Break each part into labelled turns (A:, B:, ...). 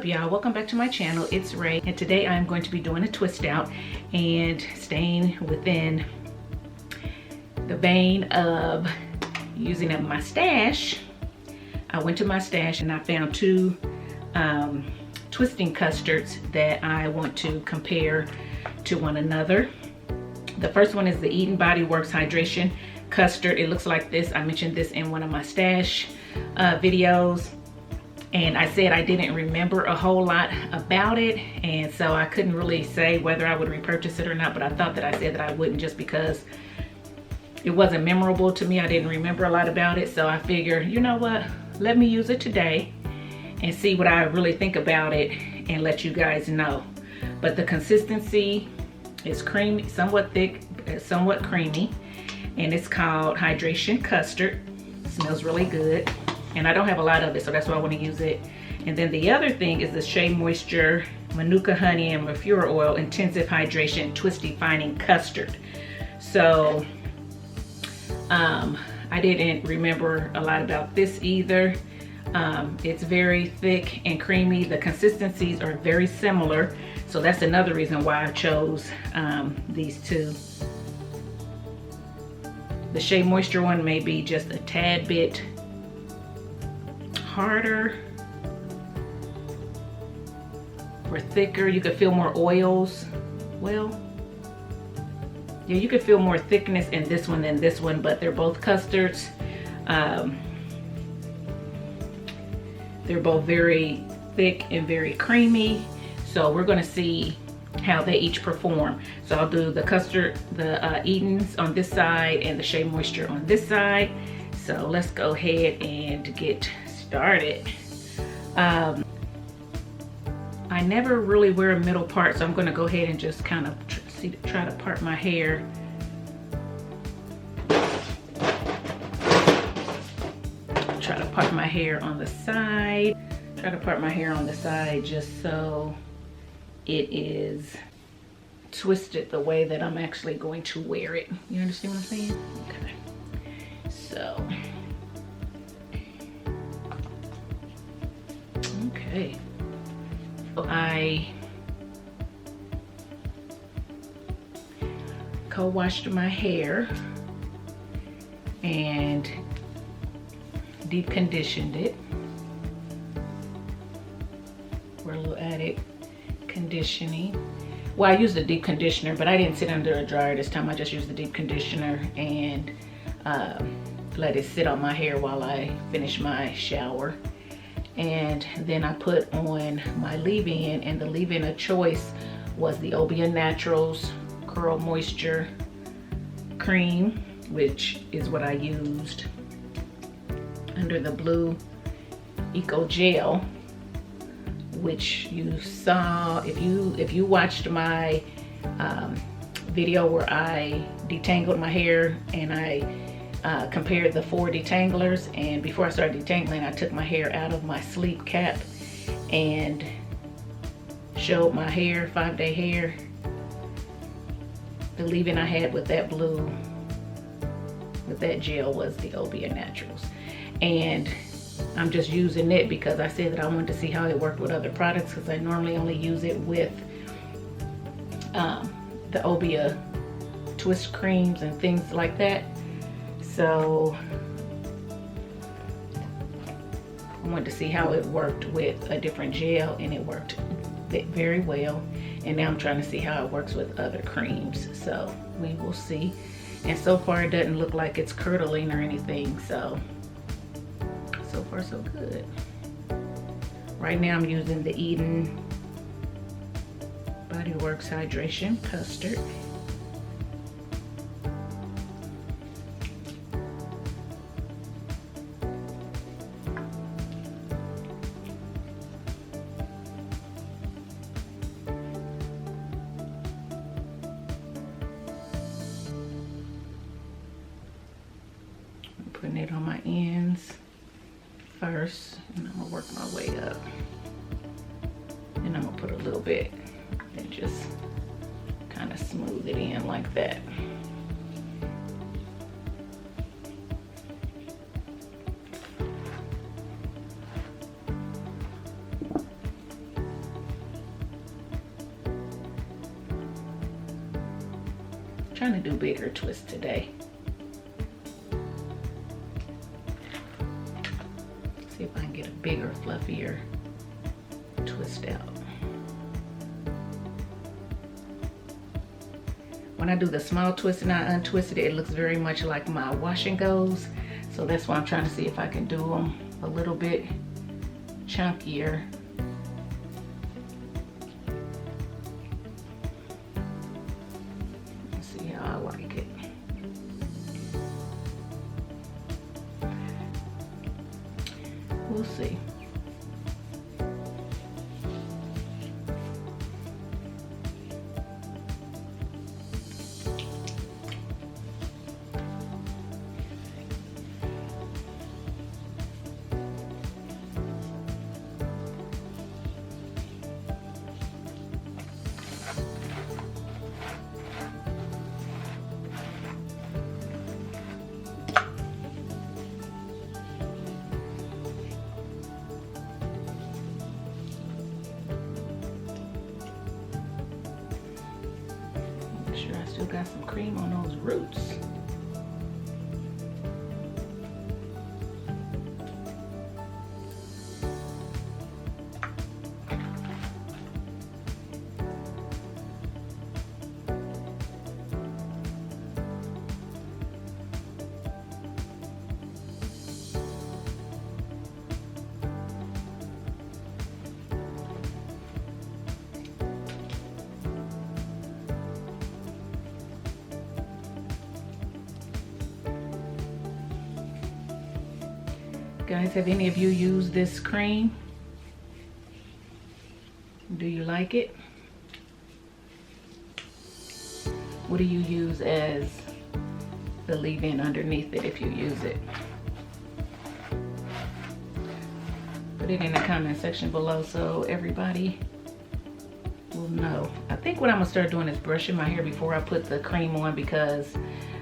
A: up, y'all? Welcome back to my channel. It's Rae, and today I'm going to be doing a twist out and staying within the vein of using up my stash. I went to my stash and I found two twisting custards that I want to compare to one another. The first one is the Eden Body Works Hydration Custard. It looks like this. I mentioned this in one of my stash videos, and I said I didn't remember a whole lot about it, and so I couldn't really say whether I would repurchase it or not, but I thought that I said that I wouldn't just because it wasn't memorable to me. I didn't remember a lot about it, so I figured, you know what, let me use it today and see what I really think about it and let you guys know. But the consistency is creamy, somewhat thick, somewhat creamy, and it's called Hydration Custard. It smells really good, and I don't have a lot of it, so that's why I want to use it. And then the other thing is the Shea Moisture Manuka Honey and Mafura Oil Intensive Hydration Twist Defining Custard. So I didn't remember a lot about this either. It's very thick and creamy. The consistencies are very similar, so that's another reason why I chose these two. The Shea Moisture one may be just a tad bit harder or thicker. You could feel more oils. Well, yeah, you could feel more thickness in this one than this one, but they're both custards. They're both very thick and very creamy, so we're going to see how they each perform. So I'll do the custard, the Edens on this side and the Shea Moisture on this side. So let's go ahead and get started. I never really wear a middle part, so I'm going to go ahead and just kind of try to part my hair. Try to part my hair on the side. Try to part my hair on the side just so it is twisted the way that I'm actually going to wear it. You understand what I'm saying? Okay. So, okay. So I co-washed my hair and deep conditioned it. For a little added conditioning. Well, I used a deep conditioner, but I didn't sit under a dryer this time. I just used the deep conditioner and let it sit on my hair while I finish my shower. And then I put on my leave-in, and the leave-in of choice was the Obeah Naturals Curl Moisture Cream, which is what I used under the blue Eco Gel, which you saw if you watched my video where I detangled my hair and I compared the 4 detanglers. And before I started detangling, I took my hair out of my sleep cap and showed my hair, 5-day hair. The leave-in I had with that blue, with that gel, was the Obeah Naturals. And I'm just using it because I said that I wanted to see how it worked with other products, because I normally only use it with the Obeah twist creams and things like that. So I wanted to see how it worked with a different gel, and it worked very well. And now I'm trying to see how it works with other creams, so we will see. And so far it doesn't look like it's curdling or anything, so far so good. Right now I'm using the Eden Body Works Hydration Custard. I'm putting it on my ends first, and I'm gonna work my way up, and I'm gonna put a little bit and just kind of smooth it in like that. trying to do bigger twists today. See if I can get a bigger, fluffier twist out. When I do the small twist and I untwist it, it looks very much like my wash and goes. So that's why I'm trying to see if I can do them a little bit chunkier. Let's see how I like it. We'll see. Still got some cream on those roots. Guys, have any of you used this cream? Do you like it? What do you use as the leave-in underneath it if you use it? Put it in the comment section below so everybody will know. I think what I'm gonna start doing is brushing my hair before I put the cream on, because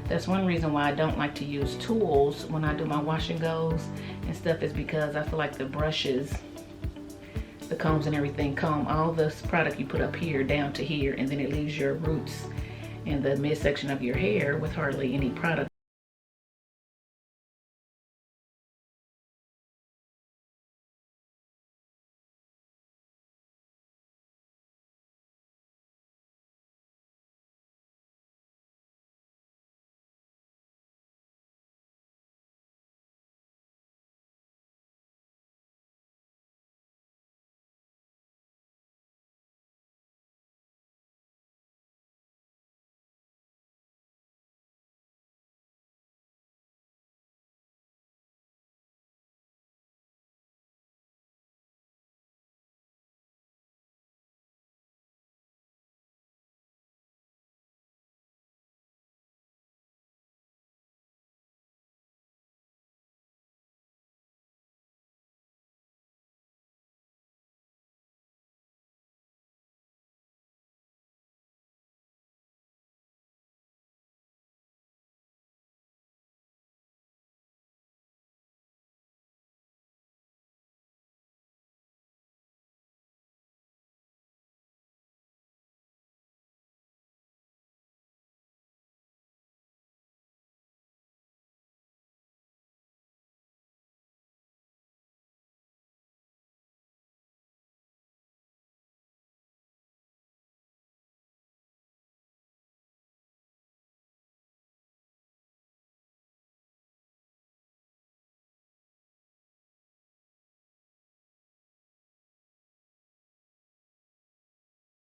A: that's one reason why I don't like to use tools when I do my wash and goes and stuff, is because I feel like the brushes, the combs and everything, comb all this product you put up here down to here, and then it leaves your roots in the midsection of your hair with hardly any product.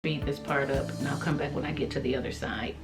A: Speed this part up and I'll come back when I get to the other side.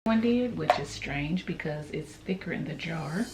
A: one did, which is strange because it's thicker in the jar.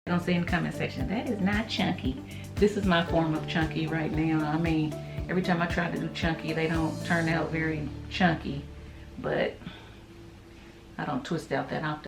A: Don't say in the comment section, that is not chunky. This is my form of chunky right now. I mean, every time I try to do chunky, they don't turn out very chunky, but I don't twist out that often.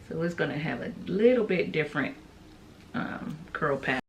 A: So it's gonna have a little bit different curl pattern.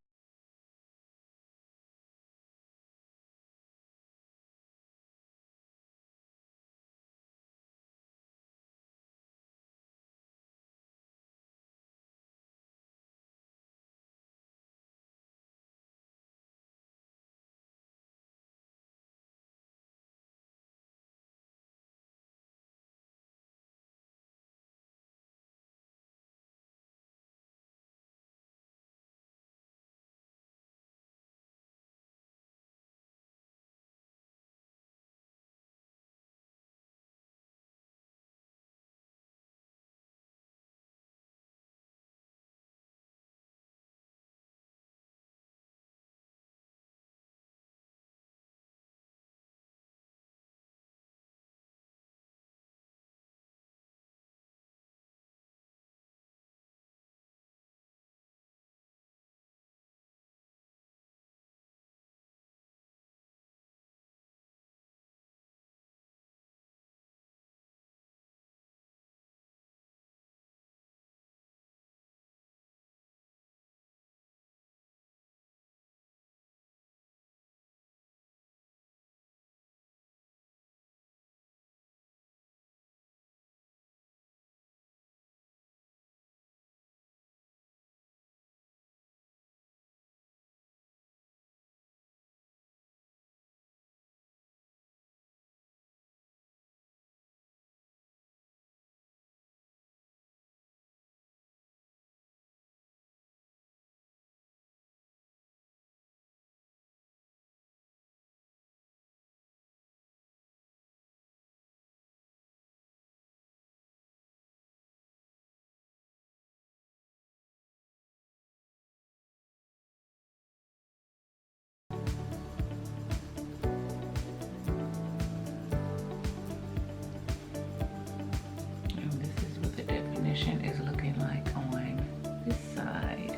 A: definition is looking like on this side.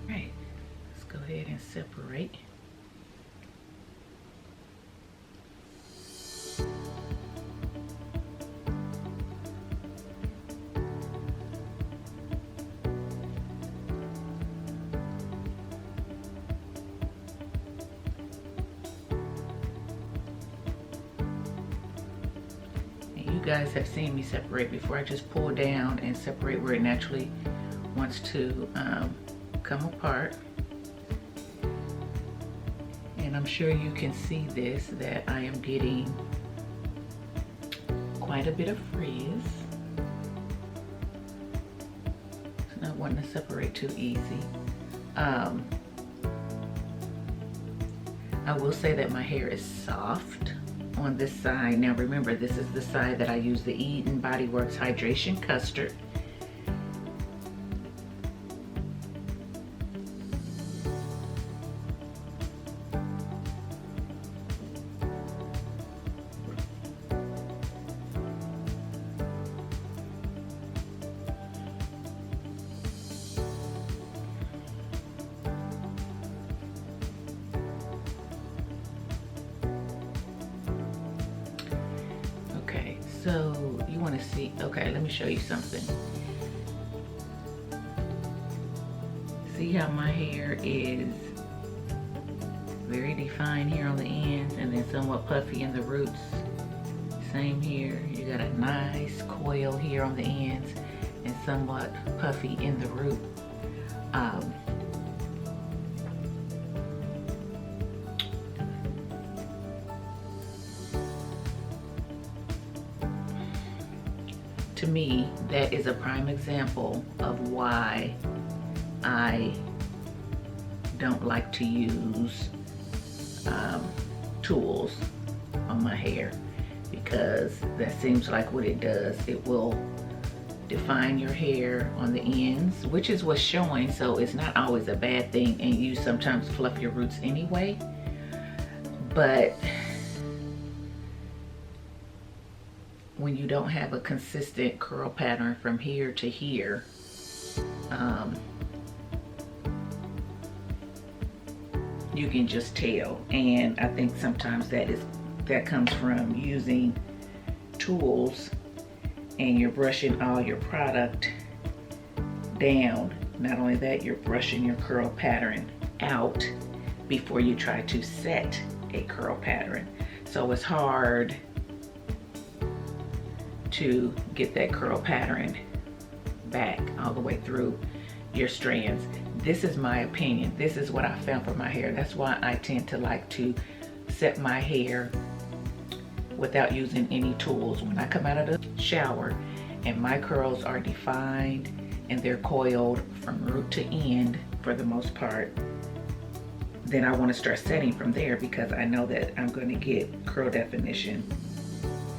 A: Right, let's go ahead and separate. You guys have seen me separate before. I just pull down and separate where it naturally wants to come apart. And I'm sure you can see this, that I am getting quite a bit of frizz. It's not wanting to separate too easy. I will say that my hair is soft on this side. Now remember, this is the side that I use the Eden Body Works Hydration Custard. So you want to see, okay, let me show you something. See how my hair is very defined here on the ends and then somewhat puffy in the roots. Same here, you got a nice coil here on the ends and somewhat puffy in the root. To me, that is a prime example of why I don't like to use tools on my hair, because that seems like what it does. It will define your hair on the ends, which is what's showing, so it's not always a bad thing, and you sometimes fluff your roots anyway. But when you don't have a consistent curl pattern from here to here, you can just tell. And I think sometimes that comes from using tools and you're brushing all your product down. Not only that, you're brushing your curl pattern out before you try to set a curl pattern. So it's hard to get that curl pattern back all the way through your strands. This is my opinion. This is what I found for my hair. That's why I tend to like to set my hair without using any tools. When I come out of the shower and my curls are defined and they're coiled from root to end for the most part, then I want to start setting from there, because I know that I'm going to get curl definition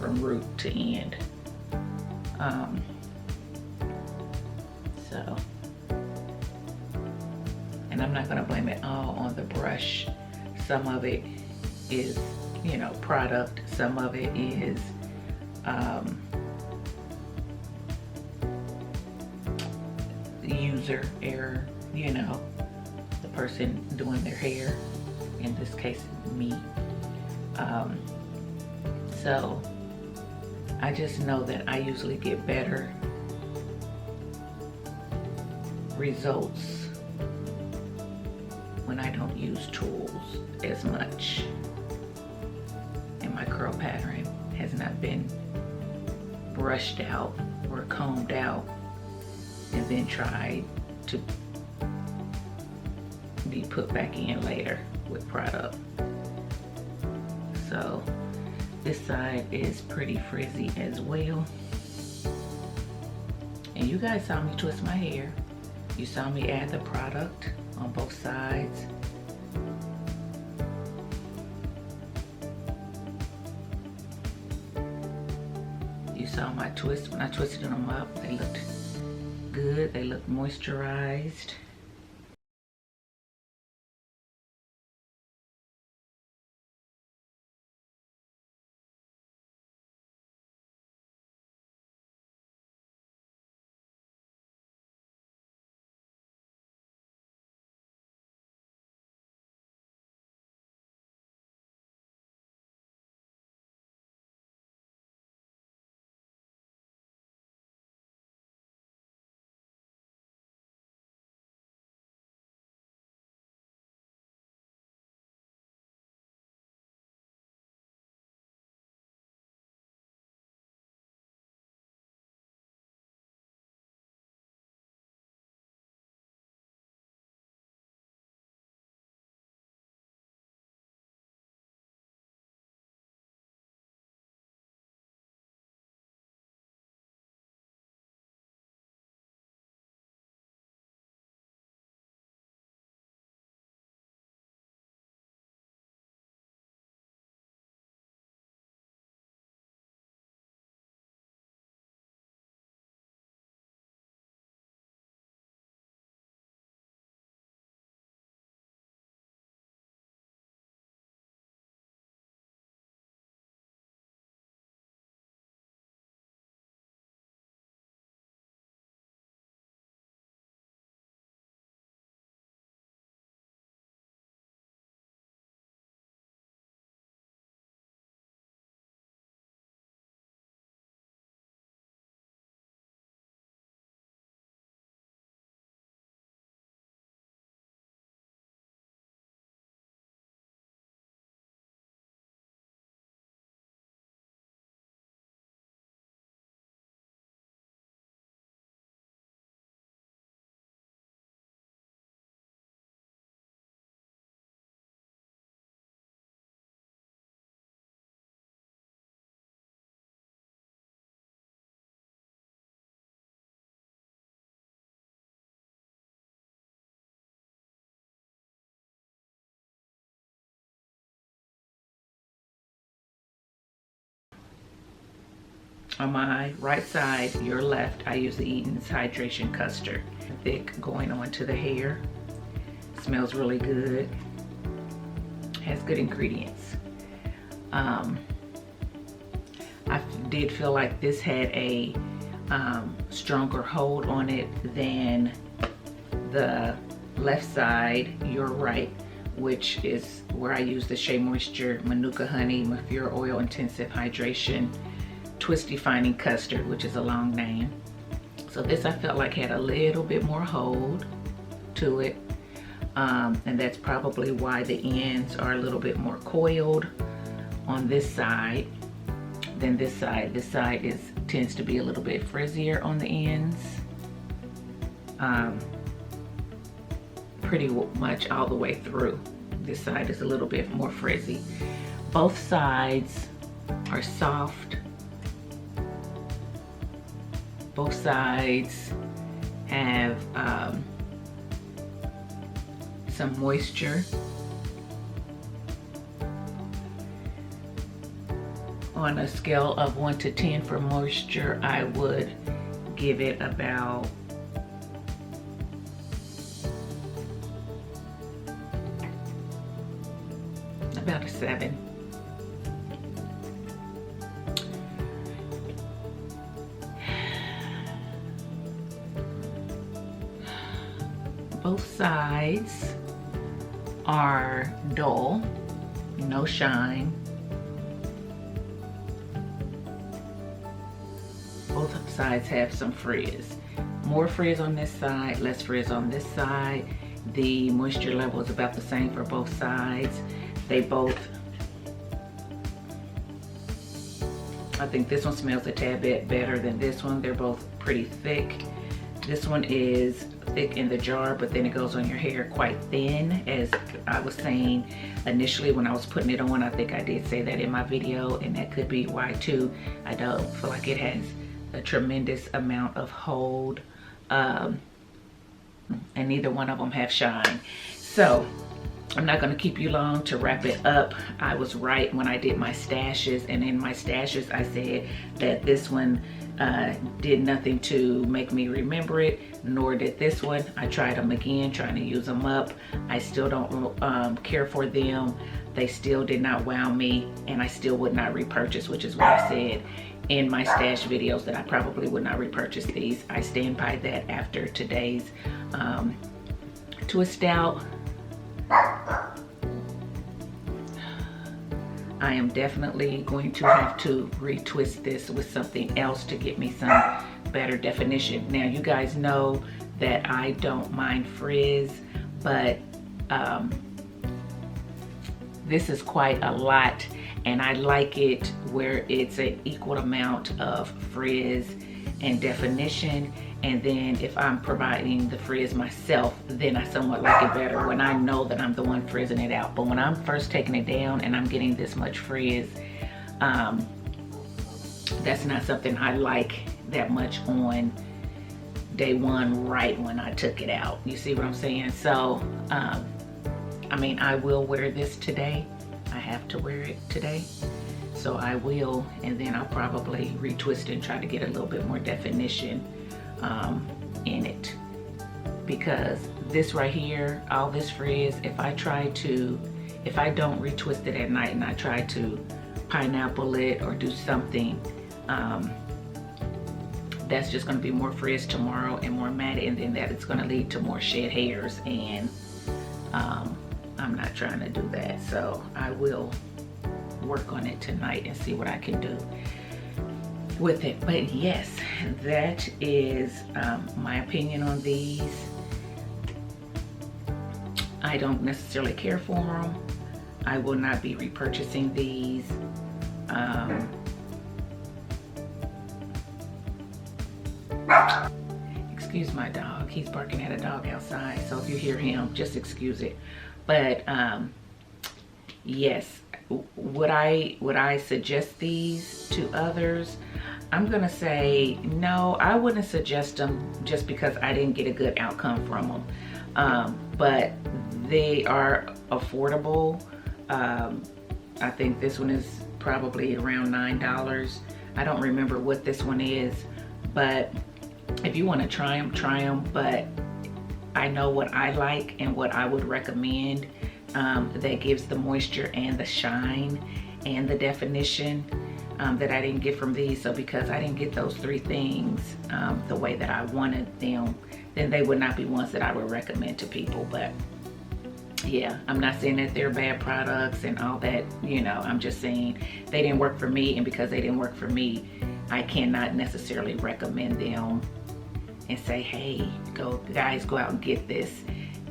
A: from root to end. And I'm not going to blame it all on the brush. Some of it is, you know, product. Some of it is user error, you know, the person doing their hair, in this case me. So I just know that I usually get better results when I don't use tools as much, and my curl pattern has not been brushed out or combed out and then tried to be put back in later with product. So this side is pretty frizzy as well. And you guys saw me twist my hair. You saw me add the product on both sides. You saw my twist. When I twisted them up, they looked good. They looked moisturized. On my right side, your left, I use the Eden's Hydration Custard. Thick going onto the hair. Smells really good. Has good ingredients. I did feel like this had a stronger hold on it than the left side, your right, which is where I use the Shea Moisture Manuka Honey Mafura Oil Intensive Hydration Twist Defining Custard, which is a long name. So this I felt like had a little bit more hold to it, and that's probably why the ends are a little bit more coiled on this side than this side. This side tends to be a little bit frizzier on the ends. Pretty much all the way through. This side is a little bit more frizzy. Both sides are soft. Both sides have some moisture. On a scale of 1 to 10 for moisture, I would give it about a 7. Both sides are dull, no shine. Both sides have some frizz. More frizz on this side, less frizz on this side. The moisture level is about the same for both sides. They both, I think this one smells a tad bit better than this one. They're both pretty thick. This one is thick in the jar, but then it goes on your hair quite thin. As I was saying initially when I was putting it on, I think I did say that in my video, and that could be why too. I don't feel like it has a tremendous amount of hold, and neither one of them have shine. So I'm not gonna keep you long. To wrap it up, I was right when I did my stashes, and in my stashes I said that this one did nothing to make me remember it, nor did this one. I tried them again, trying to use them up. I still don't care for them. They still did not wow me, and I still would not repurchase, which is what I said in my stash videos, that I probably would not repurchase these. I stand by that after today's twist out. I am definitely going to have to retwist this with something else to get me some better definition. Now, you guys know that I don't mind frizz, but this is quite a lot, and I like it where it's an equal amount of frizz and definition. And then if I'm providing the frizz myself, then I somewhat like it better when I know that I'm the one frizzing it out. But when I'm first taking it down and I'm getting this much frizz, that's not something I like that much on day one, right when I took it out. You see what I'm saying? So, I mean, I will wear this today. I have to wear it today. So I will, and then I'll probably retwist it and try to get a little bit more definition in it, because this right here, all this frizz, if I don't retwist it at night and I try to pineapple it or do something, that's just going to be more frizz tomorrow and more matted, and then that is going to lead to more shed hairs, and I'm not trying to do that. So I will work on it tonight and see what I can do with it. But yes, that is my opinion on these. I don't necessarily care for them. I will not be repurchasing these. Excuse my dog, he's barking at a dog outside, so if you hear him, just excuse it. But yes, would I suggest these to others? I'm gonna say no, I wouldn't suggest them just because I didn't get a good outcome from them. But they are affordable. I think this one is probably around $9. I don't remember what this one is, but if you want to try them, but I know what I like and what I would recommend that gives the moisture and the shine and the definition that I didn't get from these. So because I didn't get those three things the way that I wanted them, then they would not be ones that I would recommend to people. But yeah, I'm not saying that they're bad products and all that, you know, I'm just saying they didn't work for me, and because they didn't work for me, I cannot necessarily recommend them and say, hey, guys, go out and get this,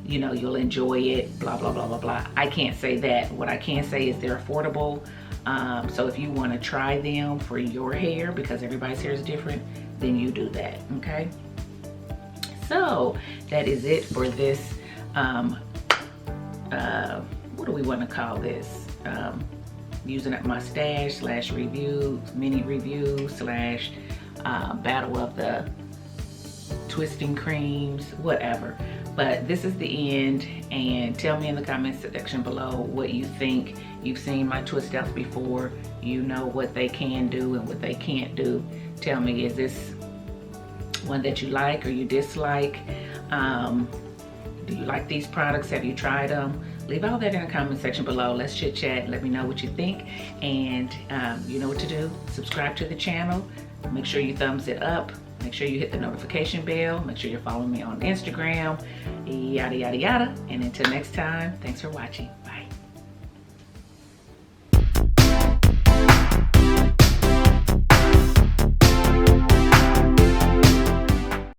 A: you know, you'll enjoy it, blah, blah, blah, blah, blah. I can't say that. What I can say is they're affordable. So if you want to try them for your hair, because everybody's hair is different, then you do that, okay? So that is it for this, what do we want to call this? Using up my stash / review, mini review / battle of the twisting creams, whatever. But this is the end, and tell me in the comment section below what you think. You've seen my twist outs before, you know what they can do and what they can't do. Tell me, is this one that you like or you dislike? Do you like these products? Have you tried them? Leave all that in the comment section below. Let's chit chat. Let me know what you think. And you know what to do. Subscribe to the channel. Make sure you thumbs it up. Make sure you hit the notification bell. Make sure you're following me on Instagram. Yada, yada, yada. And until next time, thanks for watching.